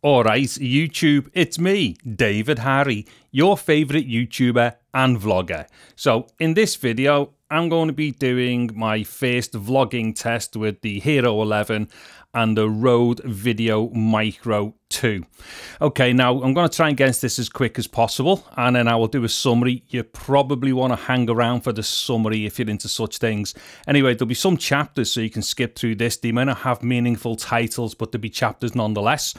Alright, YouTube, it's me, David Harry, your favourite YouTuber and vlogger. So in this video, I'm going to be doing my first vlogging test with the Hero 11 and the Rode VideoMicro II. Okay, now I'm going to try and get this as quick as possible, and then I will do a summary. You probably want to hang around for the summary if you're into such things. Anyway, there'll be some chapters so you can skip through this. They may not have meaningful titles, but there'll be chapters nonetheless.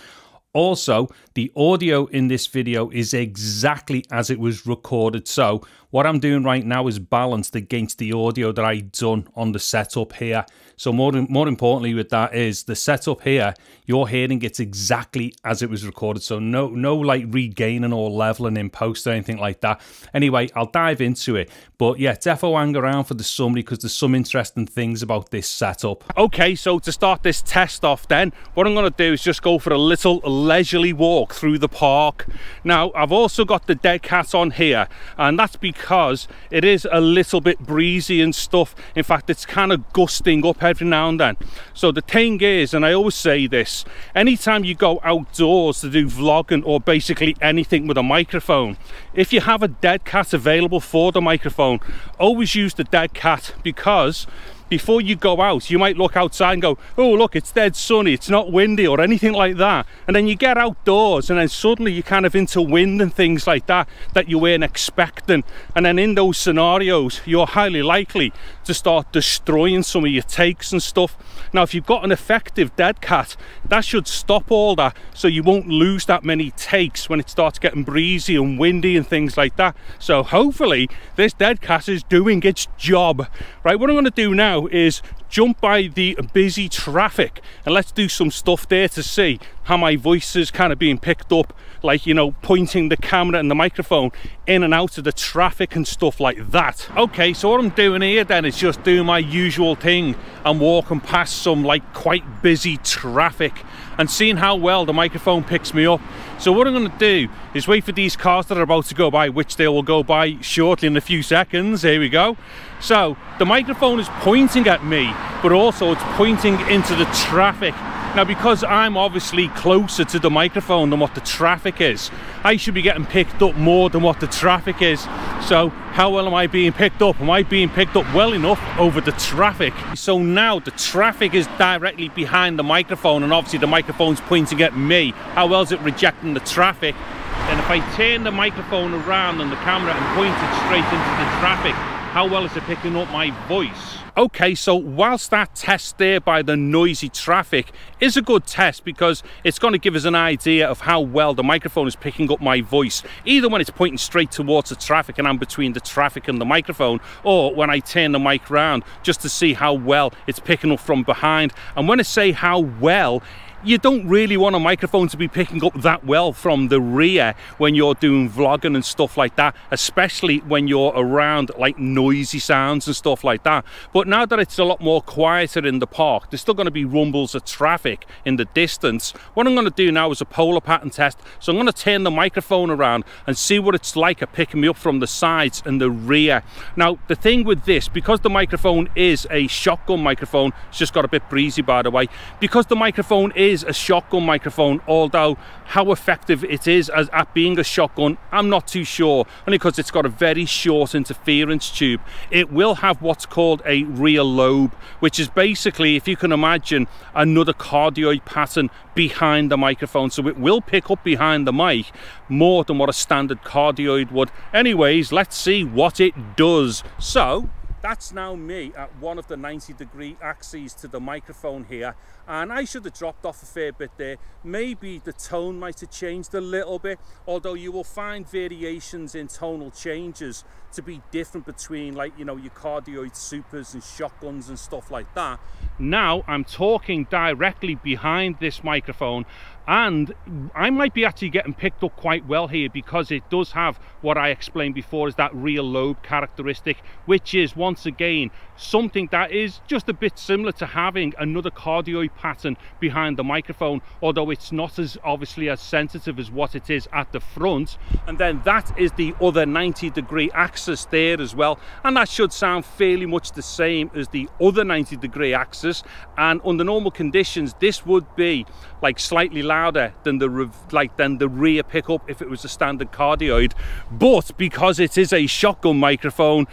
Also, the audio in this video is exactly as it was recorded. So what I'm doing right now is balanced against the audio that I done on the setup here. So more importantly with that is the setup here, you're hearing it's exactly as it was recorded. So no like regaining or leveling in post or anything like that. Anyway, I'll dive into it. But yeah, defo hang around for the summary because there's some interesting things about this setup. Okay, so to start this test off then, what I'm going to do is just go for a little leisurely walk through the park. Now, I've also got the dead cat on here, and that's because it is a little bit breezy and stuff. In fact, it's kind of gusting up every now and then. So the thing is, and I always say this, anytime you go outdoors to do vlogging or basically anything with a microphone, if you have a dead cat available for the microphone, always use the dead cat, because before you go out, you might look outside and go, oh look, it's dead sunny, it's not windy or anything like that, and then you get outdoors and then suddenly you're kind of into wind and things like that you weren't expecting, and then in those scenarios you're highly likely to start destroying some of your takes and stuff. Now, if you've got an effective dead cat, that should stop all that, so you won't lose that many takes when it starts getting breezy and windy and things like that. So hopefully this dead cat is doing its job. Right, what I'm going to do now is jump by the busy traffic and let's do some stuff there to see how my voice is kind of being picked up, like, you know, pointing the camera and the microphone in and out of the traffic and stuff like that. Okay, so what I'm doing here then is just doing my usual thing. I'm walking past some like quite busy traffic and seeing how well the microphone picks me up. So what I'm going to do is wait for these cars that are about to go by, which they will go by shortly in a few seconds. Here we go. So the microphone is pointing at me, but also it's pointing into the traffic. Now, because I'm obviously closer to the microphone than what the traffic is, I should be getting picked up more than what the traffic is. So how well am I being picked up? Am I being picked up well enough over the traffic? So now the traffic is directly behind the microphone, and obviously the microphone's pointing at me. How well is it rejecting the traffic? Then if I turn the microphone around and the camera and point it straight into the traffic, how well is it picking up my voice? Okay, so whilst that test there by the noisy traffic is a good test, because it's going to give us an idea of how well the microphone is picking up my voice, either when it's pointing straight towards the traffic and I'm between the traffic and the microphone, or when I turn the mic around just to see how well it's picking up from behind. And when I say how well, you don't really want a microphone to be picking up that well from the rear when you're doing vlogging and stuff like that, especially when you're around like noisy sounds and stuff like that. But now that it's a lot more quieter in the park, there's still going to be rumbles of traffic in the distance. What I'm going to do now is a polar pattern test. So I'm going to turn the microphone around and see what it's like at picking me up from the sides and the rear. Now, the thing with this, because the microphone is a shotgun microphone, it's just got a bit breezy by the way, because the microphone is a shotgun microphone, although how effective it is at being a shotgun, I'm not too sure, only because it's got a very short interference tube. It will have what's called a rear lobe, which is basically, if you can imagine, another cardioid pattern behind the microphone, so it will pick up behind the mic more than what a standard cardioid would. Anyways, let's see what it does. So that's now me at one of the 90-degree axes to the microphone here, and I should have dropped off a fair bit there. Maybe the tone might have changed a little bit, although you will find variations in tonal changes to be different between, like, you know, your cardioid supers and shotguns and stuff like that. Now I'm talking directly behind this microphone, and I might be actually getting picked up quite well here, because it does have what I explained before is that rear lobe characteristic, which is once again something that is just a bit similar to having another cardioid pattern behind the microphone, although it's not as obviously as sensitive as what it is at the front. And then that is the other 90-degree axis there as well, and that should sound fairly much the same as the other 90-degree axis. And under normal conditions this would be like slightly louder than the rear pickup if it was a standard cardioid, but because it is a shotgun microphone,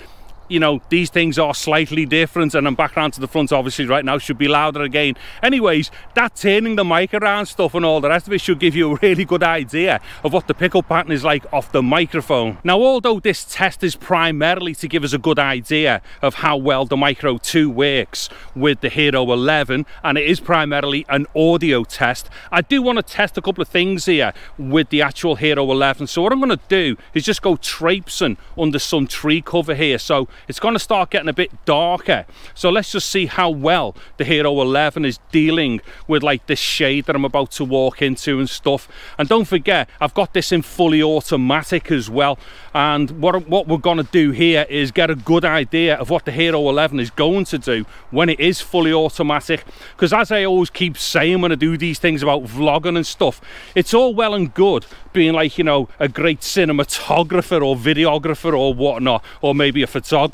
you know, these things are slightly different, and I'm back around to the front obviously right now, should be louder again. Anyways, that turning the mic around stuff and all the rest of it should give you a really good idea of what the pickup pattern is like off the microphone. Now, although this test is primarily to give us a good idea of how well the Micro 2 works with the Hero 11, and it is primarily an audio test, I do want to test a couple of things here with the actual Hero 11. So what I'm going to do is just go traipsing under some tree cover here. So it's going to start getting a bit darker, so let's just see how well the Hero 11 is dealing with like this shade that I'm about to walk into and stuff. And don't forget, I've got this in fully automatic as well, and what we're going to do here is get a good idea of what the Hero 11 is going to do when it is fully automatic. Because as I always keep saying when I do these things about vlogging and stuff, it's all well and good being like, you know, a great cinematographer or videographer or whatnot, or maybe a photographer,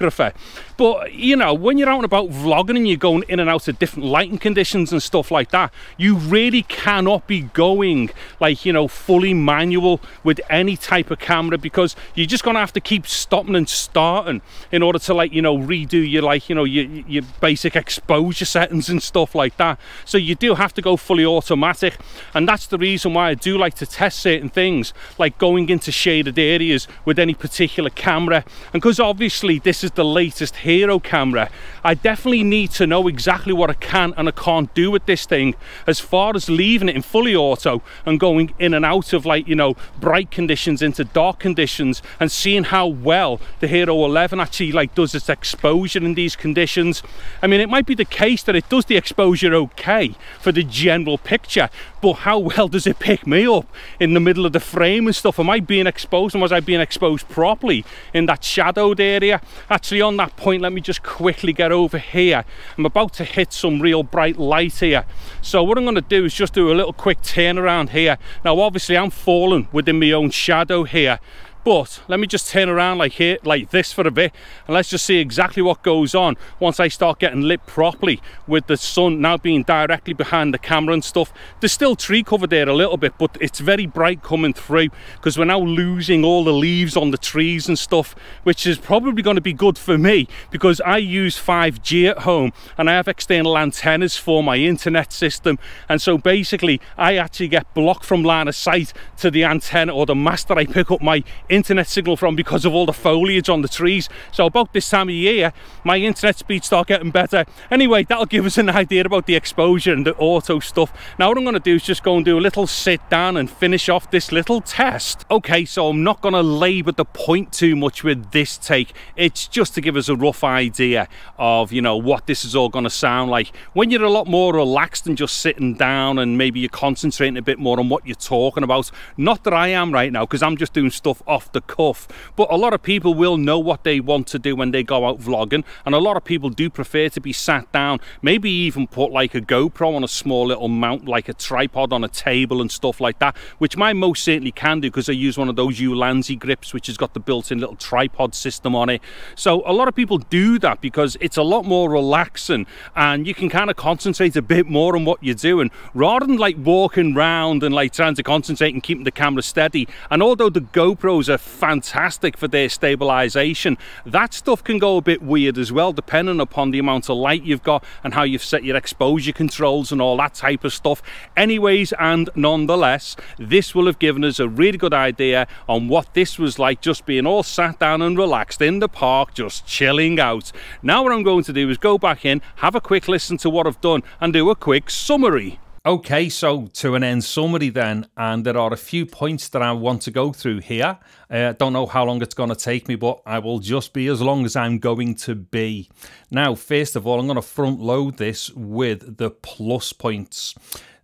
but you know, when you're out and about vlogging and you're going in and out of different lighting conditions and stuff like that, you really cannot be going like, you know, fully manual with any type of camera, because you're just gonna have to keep stopping and starting in order to, like, you know, redo your, like, you know, your basic exposure settings and stuff like that. So you do have to go fully automatic, and that's the reason why I do like to test certain things, like going into shaded areas with any particular camera. And because obviously this is the latest Hero camera, I definitely need to know exactly what I can and I can't do with this thing, as far as leaving it in fully auto and going in and out of, like, you know, bright conditions into dark conditions, and seeing how well the Hero 11 actually like does its exposure in these conditions. I mean, it might be the case that it does the exposure okay for the general picture, but how well does it pick me up in the middle of the frame and stuff? Am I being exposed, and was I being exposed properly in that shadowed area? Actually, on that point, let me just quickly get over here. I'm about to hit some real bright light here, so what I'm going to do is just do a little quick turn around here. Now obviously I'm falling within my own shadow here, but let me just turn around like here, like this for a bit, and let's just see exactly what goes on once I start getting lit properly with the sun now being directly behind the camera and stuff. There's still tree cover there a little bit, but it's very bright coming through because we're now losing all the leaves on the trees and stuff, which is probably going to be good for me because I use 5G at home and I have external antennas for my internet system, and so basically I actually get blocked from line of sight to the antenna or the mast that I pick up my internet signal from because of all the foliage on the trees. So about this time of year my internet speeds start getting better. Anyway, that'll give us an idea about the exposure and the auto stuff. Now what I'm going to do is just go and do a little sit down and finish off this little test. Okay, so I'm not going to labour the point too much with this take. It's just to give us a rough idea of, you know, what this is all going to sound like when you're a lot more relaxed and just sitting down, and maybe you're concentrating a bit more on what you're talking about. Not that I am right now, because I'm just doing stuff off the cuff, but a lot of people will know what they want to do when they go out vlogging, and a lot of people do prefer to be sat down, maybe even put like a GoPro on a small little mount, like a tripod on a table and stuff like that, which mine most certainly can do because I use one of those Ulanzi grips which has got the built-in little tripod system on it. So a lot of people do that because it's a lot more relaxing and you can kind of concentrate a bit more on what you're doing rather than like walking around and like trying to concentrate and keeping the camera steady. And although the GoPros are fantastic for their stabilization, that stuff can go a bit weird as well, depending upon the amount of light you've got and how you've set your exposure controls and all that type of stuff. Anyways, and nonetheless, this will have given us a really good idea on what this was like, just being all sat down and relaxed in the park, just chilling out. Now what I'm going to do is go back in, have a quick listen to what I've done and do a quick summary. Okay, so to an end summary then, and there are a few points that I want to go through here. Don't know how long it's going to take me, but I will just be as long as I'm going to be. Now, first of all, I'm going to front load this with the plus points.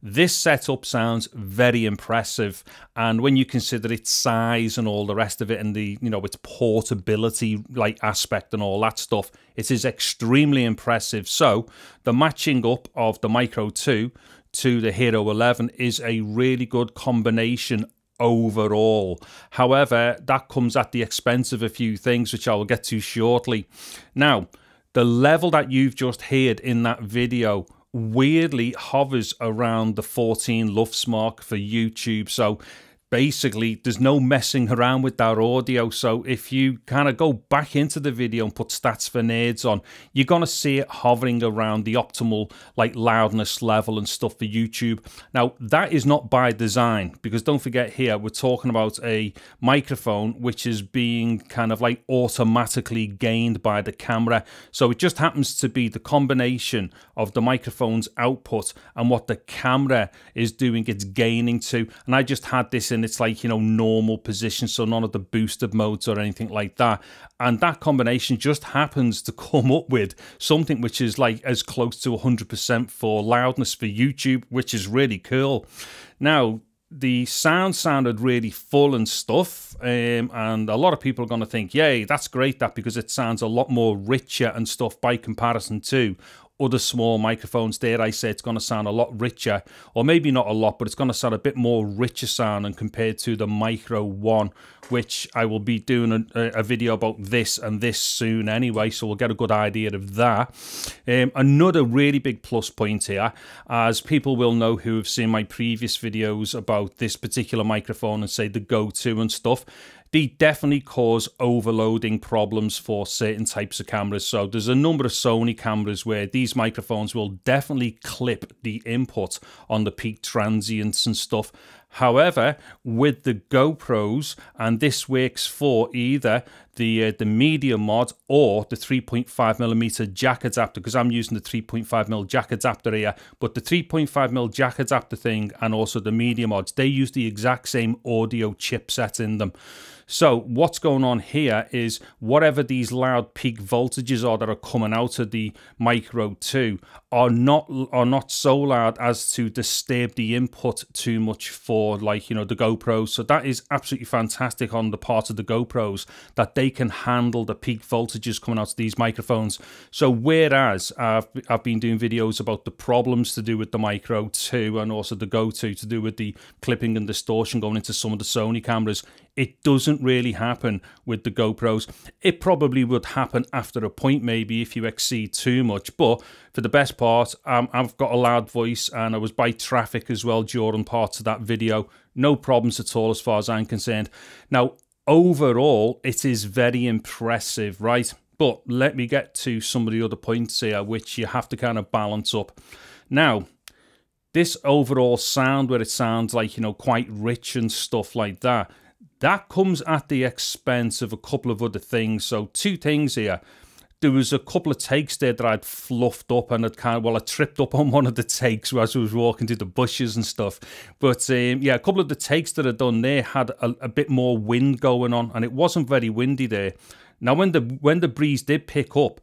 This setup sounds very impressive, and when you consider its size and all the rest of it, and the, you know, its portability like aspect and all that stuff, it is extremely impressive. So the matching up of the Micro 2 to the Hero 11 is a really good combination overall. However, that comes at the expense of a few things which I will get to shortly. Now, the level that you've just heard in that video weirdly hovers around the 14 LUFS mark for YouTube. So basically, there's no messing around with that audio. So if you kind of go back into the video and put stats for nerds on, you're going to see it hovering around the optimal like loudness level and stuff for YouTube. Now, that is not by design, because don't forget here, we're talking about a microphone which is being kind of like automatically gained by the camera. So it just happens to be the combination of the microphone's output and what the camera is doing its gaining to. And I just had this in its like, you know, normal position, so none of the boosted modes or anything like that. And that combination just happens to come up with something which is like as close to 100% for loudness for YouTube, which is really cool. Now, the sound sounded really full and stuff, and a lot of people are going to think, yay, that's great, that, because it sounds a lot more richer and stuff by comparison to other small microphones. Dare I say it's going to sound a lot richer, or maybe not a lot, but it's going to sound a bit more richer sounding compared to the Micro 1, which I will be doing a video about this and this soon anyway, so we'll get a good idea of that. Another really big plus point here, as people will know who have seen my previous videos about this particular microphone and say the go-to and stuff, they definitely cause overloading problems for certain types of cameras. So there's a number of Sony cameras where these microphones will definitely clip the input on the peak transients and stuff. However, with the GoPros, and this works for either the media mod or the 3.5mm jack adapter, because I'm using the 3.5mm jack adapter here, but the 3.5mm jack adapter thing and also the media mods, they use the exact same audio chipset in them. So what's going on here is whatever these loud peak voltages are that are coming out of the Micro 2 are not so loud as to disturb the input too much for, like, you know, the GoPros. So that is absolutely fantastic on the part of the GoPros, that they can handle the peak voltages coming out of these microphones. So whereas I've been doing videos about the problems to do with the Micro 2 and also the Go 2 to do with the clipping and distortion going into some of the Sony cameras, it doesn't really happen with the GoPros. It probably would happen after a point, maybe, if you exceed too much. But for the best part, I've got a loud voice, and I was by traffic as well during parts of that video. No problems at all as far as I'm concerned. Now, overall, it is very impressive, right? But let me get to some of the other points here, which you have to kind of balance up. Now, this overall sound, where it sounds like, you know, quite rich and stuff like that, that comes at the expense of a couple of other things. So two things here. There was a couple of takes there that I'd fluffed up, and I tripped up on one of the takes as I was walking through the bushes and stuff. But yeah, a couple of the takes that I'd done there had a bit more wind going on, and it wasn't very windy there. Now, when the breeze did pick up,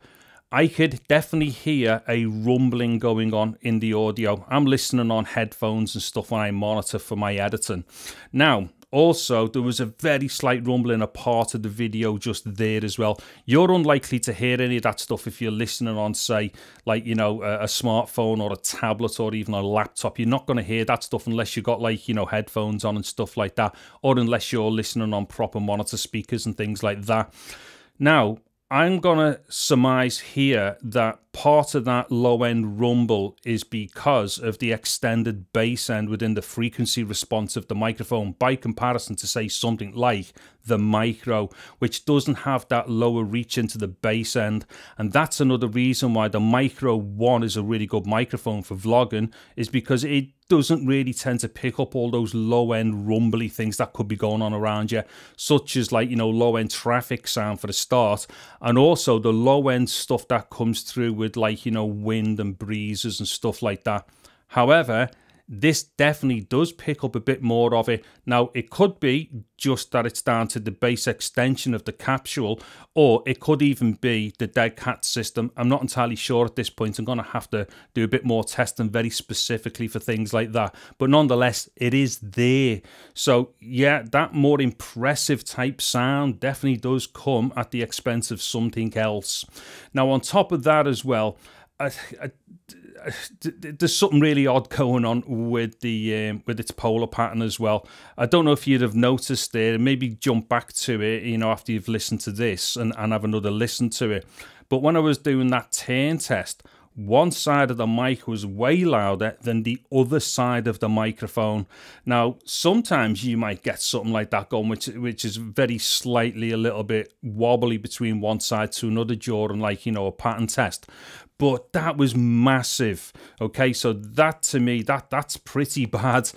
I could definitely hear a rumbling going on in the audio. I'm listening on headphones and stuff when I monitor for my editing. Now, also, there was a very slight rumble in a part of the video just there as well. You're unlikely to hear any of that stuff if you're listening on, say, like, you know, a smartphone or a tablet or even a laptop. You're not going to hear that stuff unless you've got, like, you know, headphones on and stuff like that, or unless you're listening on proper monitor speakers and things like that. Now, I'm going to surmise here that part of that low-end rumble is because of the extended bass end within the frequency response of the microphone, by comparison to, say, something like the Micro, which doesn't have that lower reach into the bass end. And that's another reason why the Micro 1 is a really good microphone for vlogging, is because it doesn't really tend to pick up all those low-end rumbly things that could be going on around you, such as, like, you know, low-end traffic sound for the start, and also the low-end stuff that comes through with, like, you know, wind and breezes and stuff like that. However, this definitely does pick up a bit more of it. Now, it could be just that it's down to the bass extension of the capsule, or it could even be the dead cat system. I'm not entirely sure at this point. I'm going to have to do a bit more testing very specifically for things like that. But nonetheless, it is there. So yeah, that more impressive type sound definitely does come at the expense of something else. Now, on top of that as well, there's something really odd going on with its polar pattern as well. I don't know if you'd have noticed there. Maybe jump back to it, you know, after you've listened to this and have another listen to it. But when I was doing that turn test, one side of the mic was way louder than the other side of the microphone. Now, sometimes you might get something like that going, which is very slightly a little bit wobbly between one side to another during, like, you know, a pattern test. But that was massive. Okay, so that to me, that's pretty bad.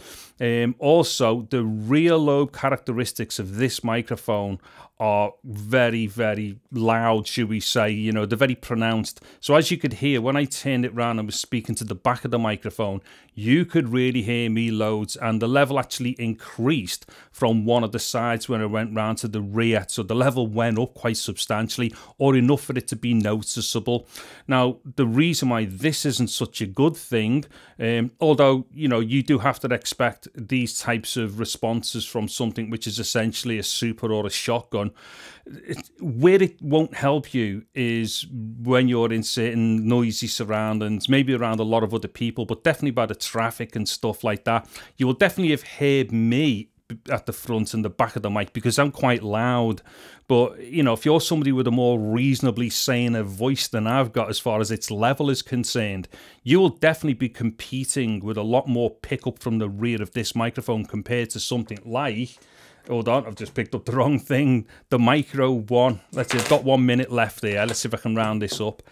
Also, the rear lobe characteristics of this microphone are very, very loud, should we say. You know, they're very pronounced. So as you could hear, when I turned it around and was speaking to the back of the microphone, you could really hear me loads, and the level actually increased from one of the sides when I went round to the rear. So the level went up quite substantially, or enough for it to be noticeable. Now, the reason why this isn't such a good thing, although, you know, you do have to expect these types of responses from something which is essentially a super or a shotgun, where it won't help you is when you're in certain noisy surroundings, maybe around a lot of other people, but definitely by the traffic and stuff like that. You will definitely have heard me at the front and the back of the mic because I'm quite loud. But, you know, if you're somebody with a more reasonably sane voice than I've got as far as its level is concerned, you will definitely be competing with a lot more pickup from the rear of this microphone compared to something like, hold on, I've just picked up the wrong thing, the Micro One. Let's see, I've got 1 minute left there. Let's see if I can round this up.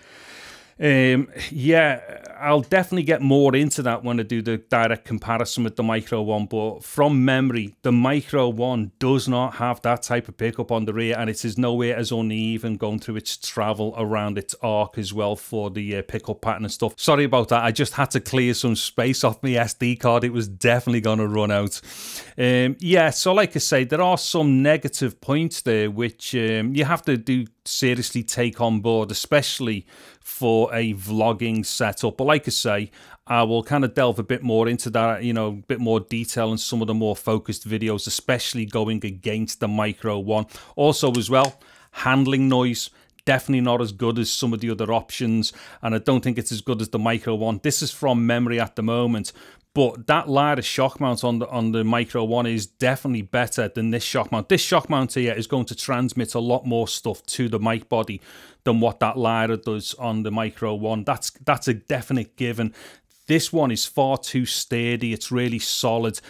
Yeah, I'll definitely get more into that when I do the direct comparison with the Micro One, but from memory, the Micro One does not have that type of pickup on the rear, and it is nowhere as uneven going through its travel around its arc as well for the pickup pattern and stuff. Sorry about that, I just had to clear some space off my SD card. It was definitely going to run out. Yeah, so like I say, there are some negative points there which you have to seriously take on board, especially for a vlogging setup. But like I say, I will kind of delve a bit more into that, you know, a bit more detail in some of the more focused videos, especially going against the Micro One. Also as well, handling noise, definitely not as good as some of the other options, and I don't think it's as good as the Micro One. This is from memory at the moment, but that ladder shock mount on the Micro One is definitely better than this shock mount. This shock mount here is going to transmit a lot more stuff to the mic body than what that ladder does on the Micro One. That's a definite given. This one is far too sturdy. It's really solid.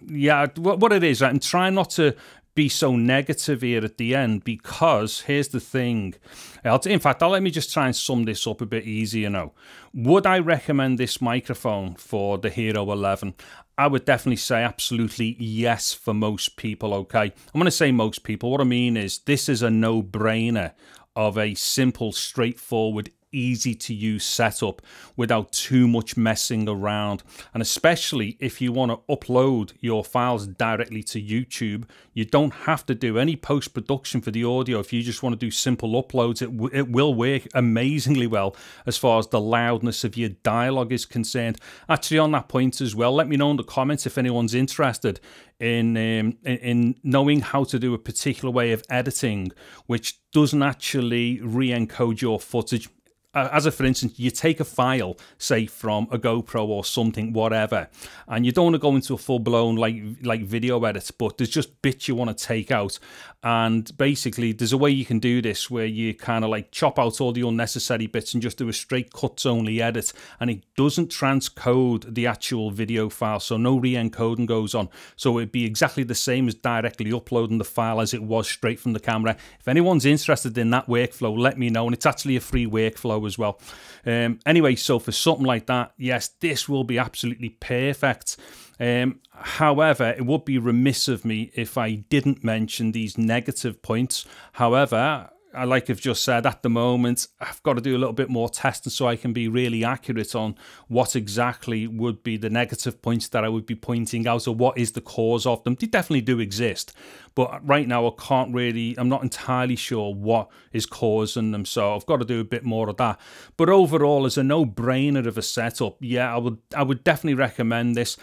Yeah, what it is, I'm trying not to be so negative here at the end, because here's the thing. In fact, let me just try and sum this up a bit easier now. Would I recommend this microphone for the Hero 11? I would definitely say absolutely yes for most people, okay? I'm going to say most people. What I mean is this is a no-brainer of a simple, straightforward, easy to use setup without too much messing around. And especially if you want to upload your files directly to YouTube, you don't have to do any post-production for the audio. If you just want to do simple uploads, it will work amazingly well as far as the loudness of your dialogue is concerned. Actually, on that point as well, let me know in the comments if anyone's interested in knowing how to do a particular way of editing which doesn't actually re-encode your footage. As for instance, you take a file, say from a GoPro or something, whatever, and you don't want to go into a full-blown like video edit, but there's just bits you want to take out. And basically, there's a way you can do this where you kind of like chop out all the unnecessary bits and just do a straight cuts-only edit, and it doesn't transcode the actual video file, so no re-encoding goes on. So it'd be exactly the same as directly uploading the file as it was straight from the camera. If anyone's interested in that workflow, let me know, and it's actually a free workflow as well. Anyway, so for something like that, yes, this will be absolutely perfect. However, it would be remiss of me if I didn't mention these negative points. However, like I've just said, at the moment, I've got to do a little bit more testing so I can be really accurate on what exactly would be the negative points that I would be pointing out, or what is the cause of them. They definitely do exist, but right now I'm not entirely sure what is causing them, so I've got to do a bit more of that. But overall, as a no-brainer of a setup, yeah, I would definitely recommend this.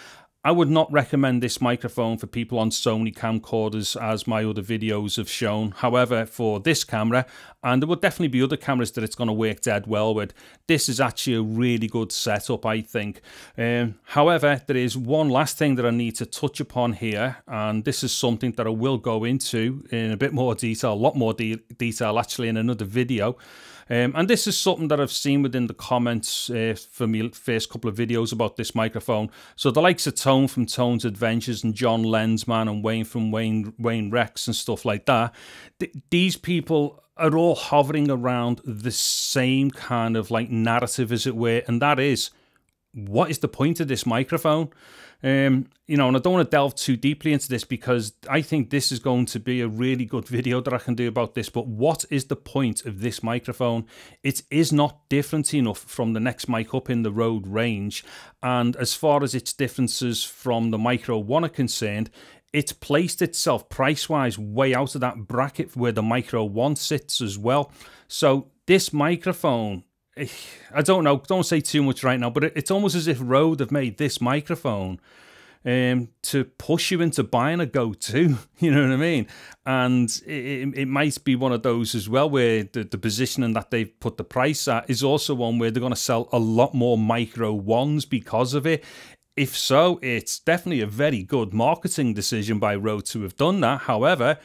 I would not recommend this microphone for people on Sony camcorders, as my other videos have shown. However, for this camera, and there will definitely be other cameras that it's going to work dead well with. This is actually a really good setup, I think. However, there is one last thing that I need to touch upon here, and this is something that I will go into in a bit more detail, a lot more detail actually, in another video. And this is something that I've seen within the comments for my first couple of videos about this microphone. So the likes of Tone from Tone's Adventures and John Lensman and Wayne from Wayne Rex and stuff like that, these people are all hovering around the same kind of like narrative, as it were, and that is, what is the point of this microphone? You know, and I don't want to delve too deeply into this because I think this is going to be a really good video that I can do about this. But what is the point of this microphone? It is not different enough from the next mic up in the Rode range. And as far as its differences from the Micro 1 are concerned, it's placed itself price-wise way out of that bracket where the Micro 1 sits as well. So this microphone, I don't know, don't say too much right now, but it's almost as if Rode have made this microphone to push you into buying a Go 2, you know what I mean? And it might be one of those as well where the positioning that they've put the price at is also one where they're going to sell a lot more Micro 1s because of it. If so, it's definitely a very good marketing decision by Rode to have done that. However,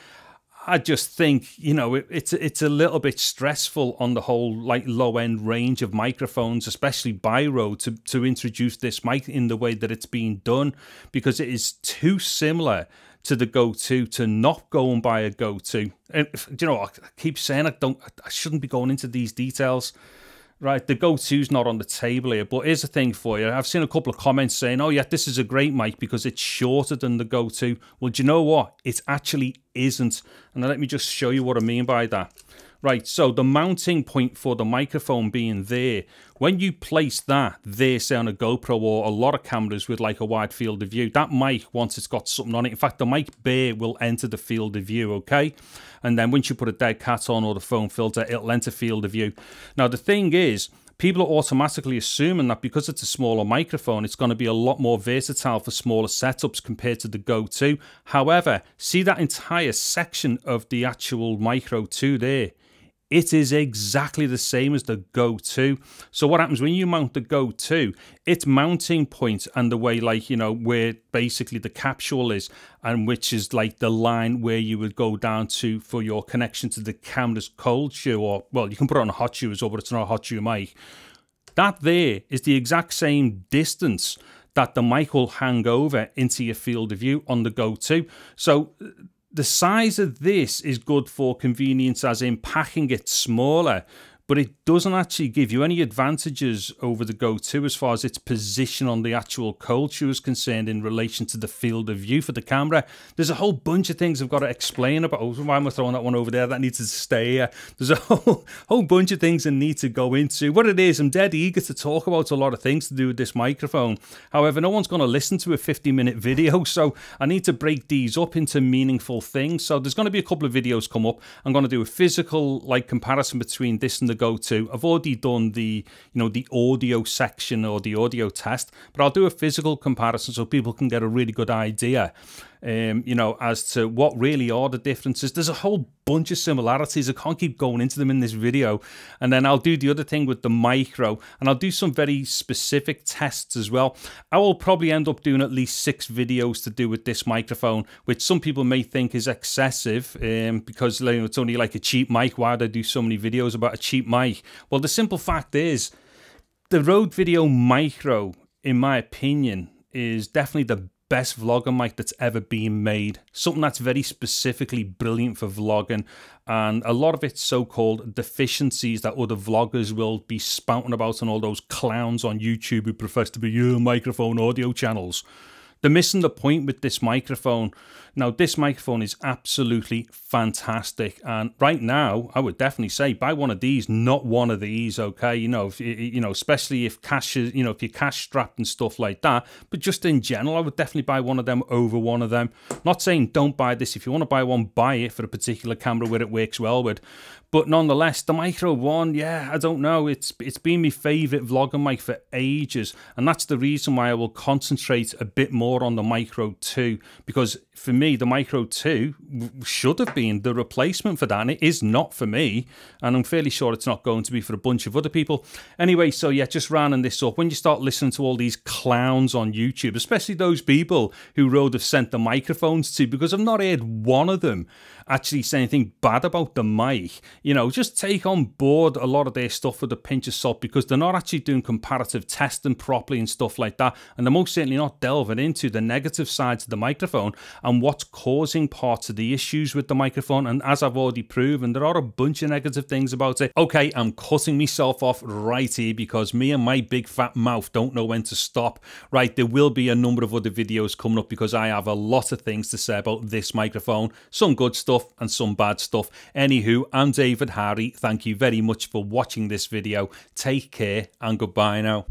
I just think, you know, it's a little bit stressful on the whole like low end range of microphones, especially by Rode, to introduce this mic in the way that it's being done, because it is too similar to the Go 2 to not go and buy a Go 2. And you know, I keep saying I shouldn't be going into these details. Right, the Go 2's not on the table here, but here's the thing for you. I've seen a couple of comments saying, oh yeah, this is a great mic because it's shorter than the Go 2. Well, do you know what? It actually isn't. And let me just show you what I mean by that. Right, so the mounting point for the microphone being there, when you place that there, say on a GoPro or a lot of cameras with like a wide field of view, that mic, once it's got something on it, in fact, the mic bay will enter the field of view, okay? And then once you put a dead cat on or the foam filter, it'll enter field of view. Now, the thing is, people are automatically assuming that because it's a smaller microphone, it's going to be a lot more versatile for smaller setups compared to the Go 2. However, see that entire section of the actual Micro 2 there? It is exactly the same as the Go 2. So what happens when you mount the Go 2, its mounting point and the way, like, you know, where basically the capsule is, and which is like the line where you would go down to for your connection to the camera's cold shoe, or, well, you can put it on a hot shoe as well, but it's not a hot shoe mic. That there is the exact same distance that the mic will hang over into your field of view on the Go 2. So the size of this is good for convenience, as in packing it smaller, but it doesn't actually give you any advantages over the Go 2 as far as its position on the actual cold shoe is concerned in relation to the field of view for the camera. There's a whole bunch of things I've got to explain about. Oh, why am I throwing that one over there? That needs to stay here. There's a whole bunch of things I need to go into. What it is, I'm dead eager to talk about a lot of things to do with this microphone. However, no one's going to listen to a 50-minute video, so I need to break these up into meaningful things. So there's going to be a couple of videos come up. I'm going to do a physical like comparison between this and the Go 2. I've already done the, you know, the audio section or the audio test, but I'll do a physical comparison so people can get a really good idea, you know, as to what really are the differences. There's a whole bunch of similarities. I can't keep going into them in this video. And then I'll do the other thing with the Micro, and I'll do some very specific tests as well. I will probably end up doing at least 6 videos to do with this microphone, which some people may think is excessive because, you know, it's only like a cheap mic. Why would I do so many videos about a cheap mic? Well, the simple fact is, the Rode VideoMicro, in my opinion, is definitely the best vlogger mic that's ever been made. Something that's very specifically brilliant for vlogging, and a lot of its so-called deficiencies that other vloggers will be spouting about, and all those clowns on YouTube who profess to be microphone audio channels. They're missing the point with this microphone. Now, this microphone is absolutely fantastic, and right now, I would definitely say buy one of these, not one of these. Okay, you know, especially if cash is, you know, if you're cash strapped and stuff like that. But just in general, I would definitely buy one of them over one of them. Not saying don't buy this. If you want to buy one, buy it for a particular camera where it works well with. But nonetheless, the Micro 1, yeah, I don't know. It's been my favourite vlogger mic for ages, and that's the reason why I will concentrate a bit more more on the Micro 2, because for me, the Micro 2 should have been the replacement for that, and it is not for me, and I'm fairly sure it's not going to be for a bunch of other people. Anyway, so yeah, just rounding this up, when you start listening to all these clowns on YouTube, especially those people who Rode have sent the microphones to, because I've not heard one of them actually say anything bad about the mic, you know, just take on board a lot of their stuff with a pinch of salt, because they're not actually doing comparative testing properly and stuff like that, and they're most certainly not delving into the negative sides of the microphone and what's causing parts of the issues with the microphone. And as I've already proven, there are a bunch of negative things about it. Okay, I'm cutting myself off right here because me and my big fat mouth don't know when to stop. Right, there will be a number of other videos coming up because I have a lot of things to say about this microphone, some good stuff and some bad stuff. Anywho, I'm David Harry. Thank you very much for watching this video. Take care and goodbye now.